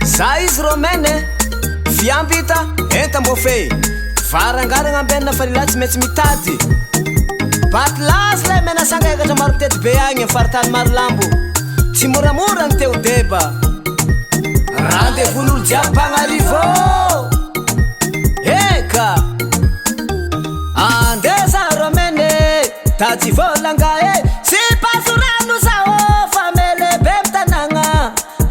Saiz romene fiampita enta mbofey varangaragna ambena fa lilahy tsy maintsy mitady patlasy lay mena sangakatra maro tety be agny faritany maro lambo tsy moramora ny teo deba rendez-vous-n'olo jiaby mpagnarivo eka andesa romene tady volanga sy pasorano sao famele be mitanagna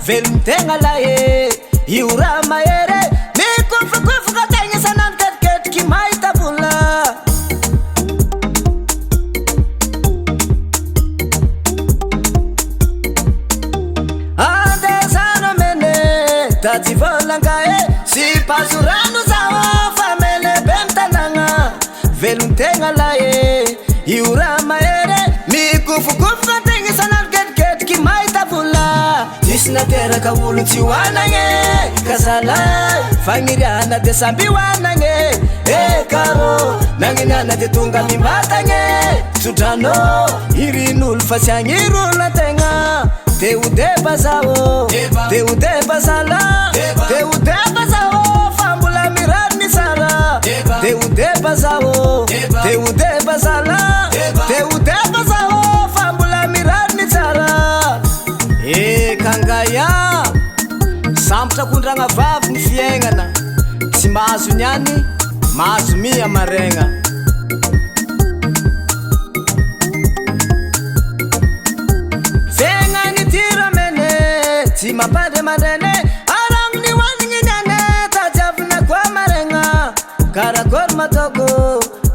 velogny tegna lahy io raha mahery mikofokofoka tegna sanany ketriketriky mahita vola andesano mene tady volanga sy pasorano sao famele be mitanagna velogny tegna lahy io raha mahery mikofokofoka tegna sanany ketriketriky mahita vola Disy nateraka olo tsy hoanagne Kazalay fagniriana de samby hoanagne karo nagniniana de tonga mimatagne Sodrano irin'olo fa tsy agnirolona tegna Te ho deba zao Te ho deba zala Te ho deba zao fa mbola mirary ny sara Te ho deba zao Te ho deba zala Te ho deba zao fa mbola mirary ny sara kangaya sambotra kondragna vavy ny fiaignana tsy mahazo niany mahazo mia maregna fiaignany tira mene tsy mampandre mandrene aragno ny hoanigny niane tadiavina koa maregna karakory matoko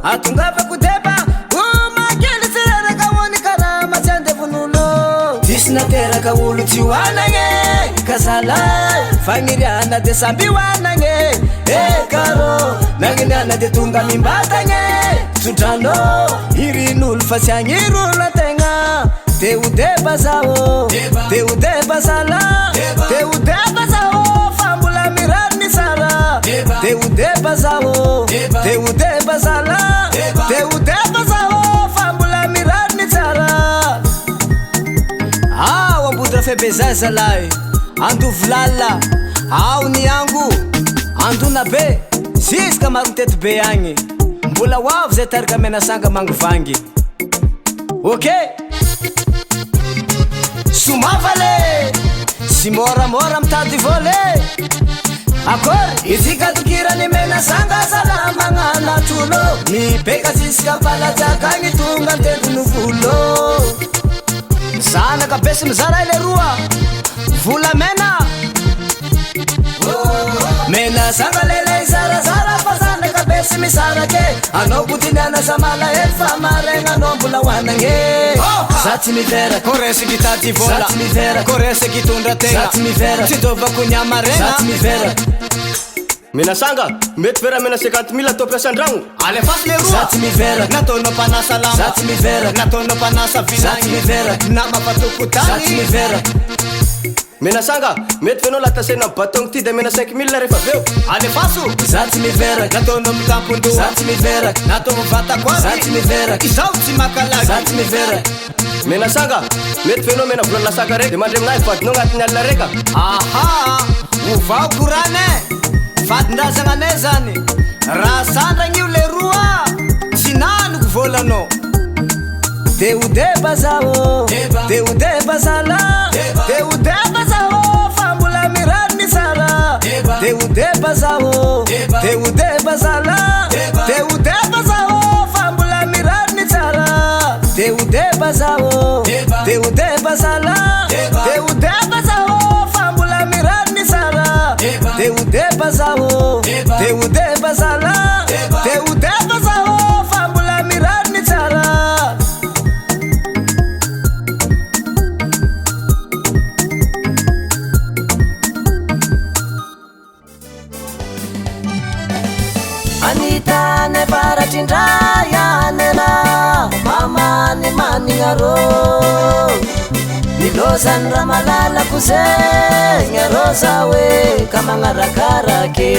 atongavako deba makely tsy reraka hony karaha matsy andevon'olo Disy nateraka olo tsy hoanagne Kazalay fagniriana de samby hoanagne karo nagniniana de tonga mimbatagny Sodrano irin'olo fa tsy agnirolona tegna Te ho deba zao Te ho deba zala Te ho deba zao fa mbola mirary ny sara Te ho deba zao Te ho deba zala Te ho deba zao fa mbola mirary ny sara Ao ambodra febezay zalahy Andovy lala Ao ny ango Andona be Ziska maro tety be agny Mbola hoavy zay tarika mena sanga mangovangy Ok Somavale Sy moramora mitady vole Akory Izika tokirany mena sanga zala magnana tolo Mipeka ziska palajaka agny tonga antendrony volo Zanaka be sy mizara ile roa Vola mena Mena sanga lele zarazara fa zanaka be sy misarake Anao kotiniana sa malahelo fa maregna anao mbola hoanagne Za tsy mivera Koresaky tady vola Za tsy mivera Koresaky tondra tegna Za tsy mivera Tsy dovako ny amaregna Za tsy mivera Mena sanga, mety vera mena 50,000 atao piasa andragno Alefasy le roa Za tsy mivera Nataonao mpanasa lamba Za tsy mivera Nataonao mpanasa vilagny Za tsy mivera Nama patoko tany Za tsy mivera Mena sanga, mety venao latasena batong ty de mena 5,000 rehefa aveo Alefaso Za tsy mivera Nataonao mitampondoa Za tsy mivera Natao mivata koa Za tsy mivera Izao tsy makalagy Za tsy mivera Mena sanga, mety venao mena vola lasaka reka De mandre aminahy vadinao agnatin'ny alina reka Aha Ovao korane Vadindrazagna anay zany Raha sandragny io le roa Tsy nanoko volanao Te ho deba zao Te ho deba zala Te ho deba zao fa mbola mirary ny sara Te ho deba zao Te ho deba zala Te ho deba zao fa mbola mirary ny sara Te ho deba zao Te ho deba zala Te ho deba zao fa mbola mirary ny sara Te ho deba zao Te ho deba zala Te ho deba zao fa mbola mirary ny sara Anitane paratrindayane na mamany manignarô Nilozany raha malalako zegny arô za hoe ka magnarakarake